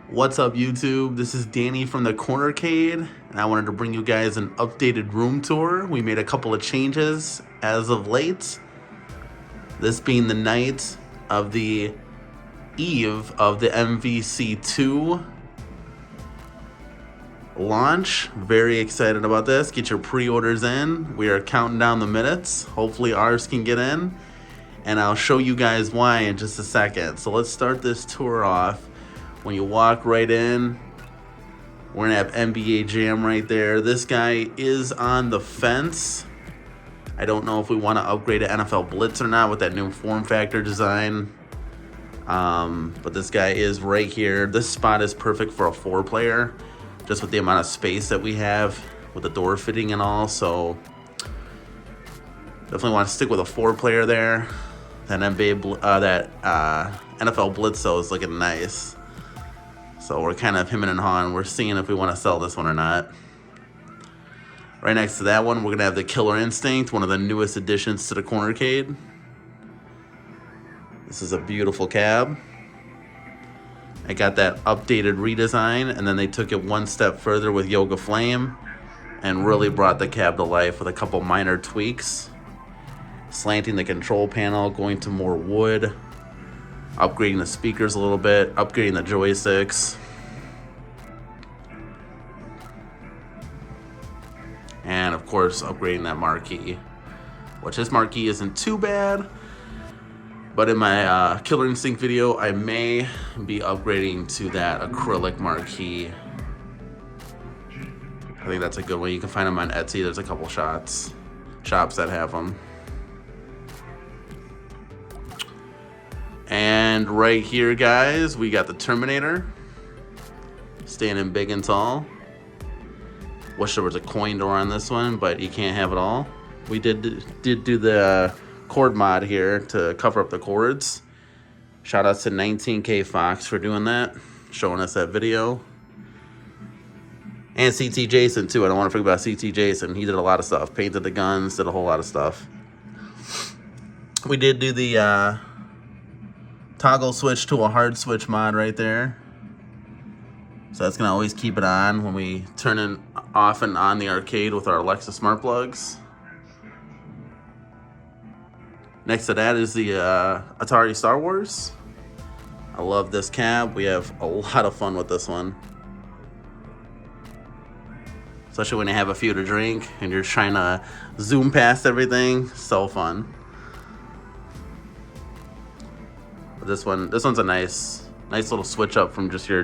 What's up, YouTube? This is Danny from the CornerCade, and I wanted to bring you guys an updated room tour. We made a couple of changes as of late. This being the night of the eve of the MVC2 launch. Very excited about this. Get your pre-orders in. We are counting down the minutes. Hopefully ours can get in, and I'll show you guys why in just a second. So let's start this tour off. When you walk right in, we're gonna have NBA Jam right there. This guy is on the fence. I don't know if we want to upgrade to NFL Blitz or not with that new form factor design. But this guy is right here. This spot is perfect for a 4-player, just with the amount of space that we have with the door fitting and all. So definitely want to stick with a 4-player there. That NFL Blitz though is looking nice. So we're kind of hemming and hawing. We're seeing if we want to sell this one or not. Right next to that one, we're going to have the Killer Instinct, one of the newest additions to the CornerCade. This is a beautiful cab. I got that updated redesign, and then they took it one step further with Yoga Flame and really brought the cab to life with a couple minor tweaks. Slanting the control panel, going to more wood. Upgrading the speakers a little bit, upgrading the joysticks. And of course, upgrading that marquee, which this marquee isn't too bad. But in my Killer Instinct video, I may be upgrading to that acrylic marquee. I think that's a good one. You can find them on Etsy. There's a couple shops that have them. And right here, guys, we got the Terminator standing big and tall. Wish there was a coin door on this one, but you can't have it all. We did do the cord mod here to cover up the cords. Shout out to 19K Fox for doing that, showing us that video. And CT Jason too. I don't want to forget about CT Jason. He did a lot of stuff. Painted the guns, did a whole lot of stuff. We did do the toggle switch to a hard switch mod right there. So that's gonna always keep it on when we turn it off and on the arcade with our Alexa smart plugs. Next to that is the Atari Star Wars. I love this cab. We have a lot of fun with this one. Especially when you have a few to drink and you're trying to zoom past everything. So fun. This one's a nice little switch up from just your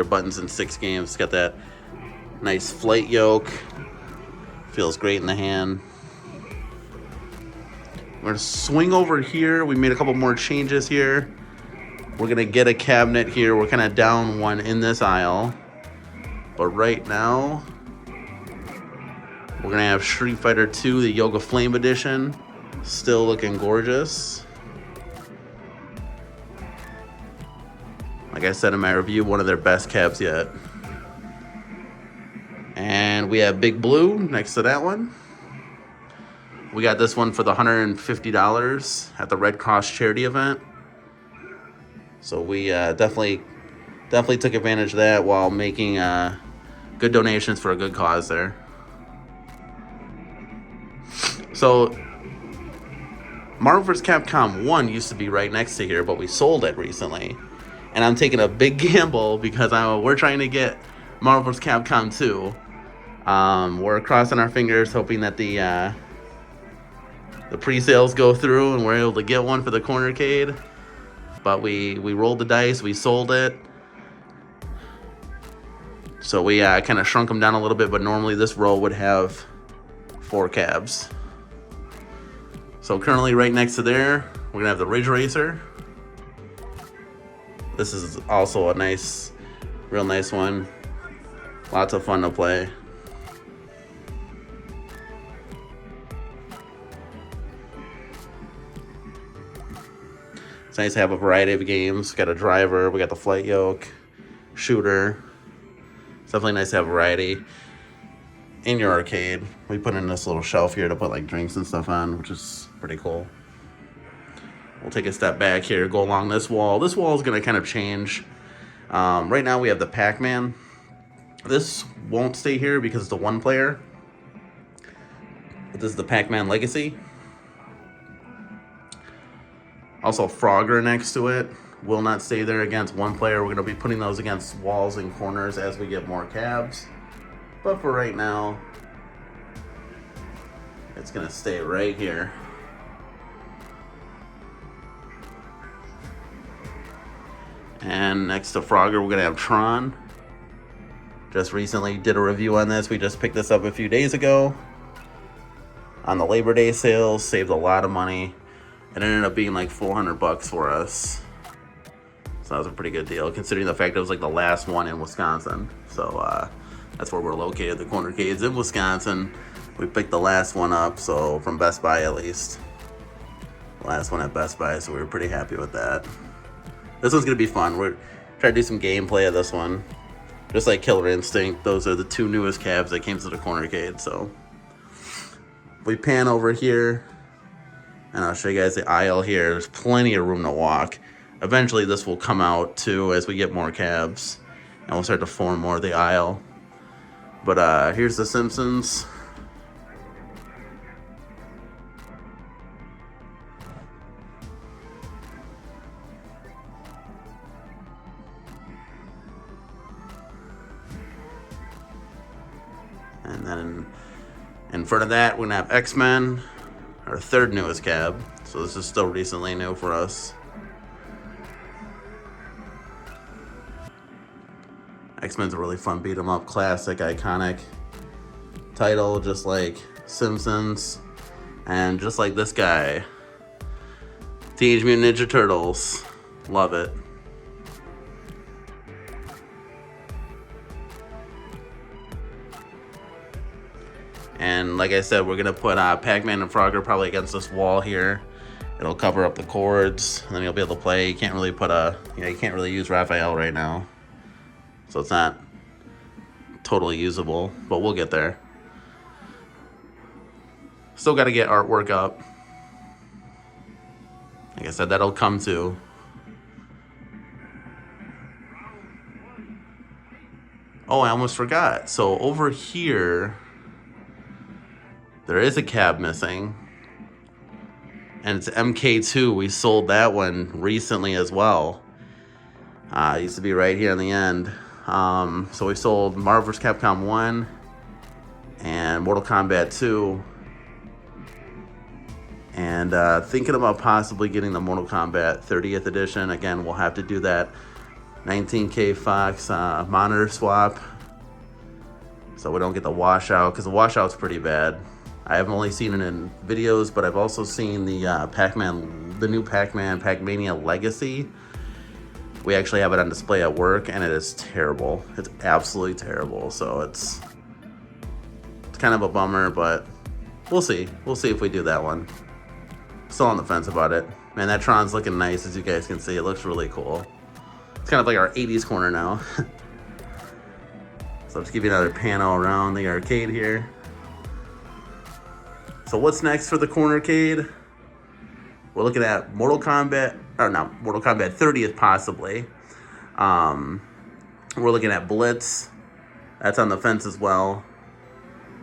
buttons in 6 games. It's got that nice flight yoke. Feels great in the hand. We're gonna swing over here. We made a couple more changes here. We're gonna get a cabinet here. We're kind of down one in this aisle. But right now, we're gonna have Street Fighter 2, the Yoga Flame edition. Still looking gorgeous. Like I said in my review, one of their best cabs yet. And we have Big Blue next to that one. We got this one for the $150 at the Red Cross charity event. So we definitely took advantage of that while making good donations for a good cause there. So Marvel vs. Capcom 1 used to be right next to here, but we sold it recently. And I'm taking a big gamble because we're trying to get Marvel vs. Capcom 2. We're crossing our fingers, hoping that the pre-sales go through and we're able to get one for the CornerCade. But we rolled the dice, we sold it. So we kind of shrunk them down a little bit, but normally this row would have 4 cabs. So currently right next to there, we're gonna have the Ridge Racer. This is also a real nice one. Lots of fun to play. It's nice to have a variety of games. We got a driver, we got the flight yoke, shooter. It's definitely nice to have variety in your arcade. We put in this little shelf here to put like drinks and stuff on, which is pretty cool. We'll take a step back here, go along this wall. This wall is going to kind of change Right now we have the PacMan. This won't stay here because it's a one player. But this is the PacMan Legacy. Also Frogger next to it. Will not stay there against one player. We're going to be putting those against walls and corners as we get more cabs. But for right now, it's going to stay right here. And next to Frogger, we're going to have Tron. Just recently did a review on this. We just picked this up a few days ago on the Labor Day sales. Saved a lot of money. It ended up being like $400 for us. So that was a pretty good deal, considering the fact that it was like the last one in Wisconsin. So that's where we're located. The CornerCade's in Wisconsin. We picked the last one up, so from Best Buy at least. Last one at Best Buy, so we were pretty happy with that. This one's gonna be fun. We're trying to do some gameplay of this one. Just like Killer Instinct, those are the two newest cabs that came to the CornerCade. So we pan over here, and I'll show you guys the aisle here. There's plenty of room to walk. Eventually this will come out too as we get more cabs, and we'll start to form more of the aisle. But here's the Simpsons. And then in front of that, we're gonna have XMen, our third newest cab. So this is still recently new for us. X-Men's a really fun beat 'em up, classic, iconic title, just like Simpsons, and just like this guy, Teenage Mutant Ninja Turtles. Love it. And like I said, we're gonna put PacMan and Frogger probably against this wall here. It'll cover up the cords, and then you'll be able to play. You can't really put you can't really use Raphael right now, so it's not totally usable, but we'll get there. Still got to get artwork up. Like I said, that'll come too. Oh, I almost forgot. So over here, there is a cab missing, and it's MK2. We sold that one recently as well. It used to be right here in the end. So we sold Marvel vs. Capcom 1 and Mortal Kombat 2. And thinking about possibly getting the Mortal Kombat 30th edition. Again, we'll have to do that 19K Fox monitor swap, so we don't get the washout, because the washout's pretty bad. I have only seen it in videos, but I've also seen the the new Pac-Man, Pac-Mania Legacy. We actually have it on display at work, and it is terrible. It's absolutely terrible. So it's kind of a bummer, but we'll see. We'll see if we do that one. Still on the fence about it. Man, that Tron's looking nice, as you guys can see. It looks really cool. It's kind of like our 80s corner now. So I'll just give you another panel around the arcade here. So what's next for the CornerCade? We're looking at Mortal Kombat 30th possibly. We're looking at Blitz. That's on the fence as well.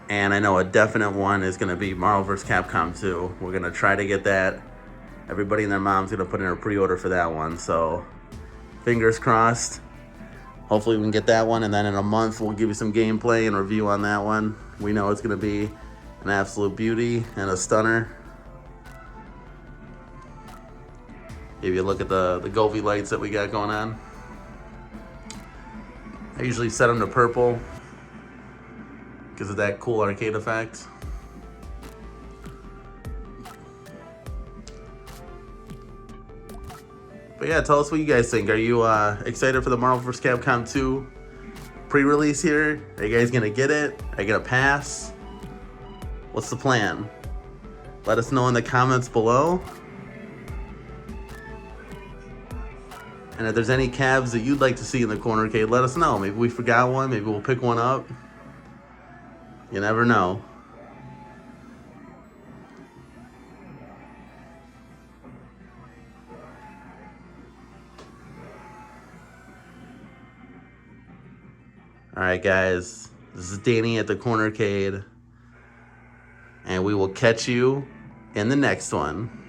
And I know a definite one is going to be Marvel vs. Capcom 2. We're going to try to get that. Everybody and their mom's going to put in a pre-order for that one. So fingers crossed. Hopefully we can get that one. And then in a month, we'll give you some gameplay and review on that one. We know it's going to be an absolute beauty and a stunner. Give you a look at the Govee lights that we got going on. I usually set them to purple because of that cool arcade effect. But yeah, tell us what you guys think. Are you excited for the Marvel vs. Capcom 2 pre-release here? Are you guys gonna get it? Are you gonna pass? What's the plan? Let us know in the comments below. And if there's any cabs that you'd like to see in the CornerCade, let us know. Maybe we forgot one. Maybe we'll pick one up. You never know. All right, guys. This is Danny at the CornerCade. And we will catch you in the next one.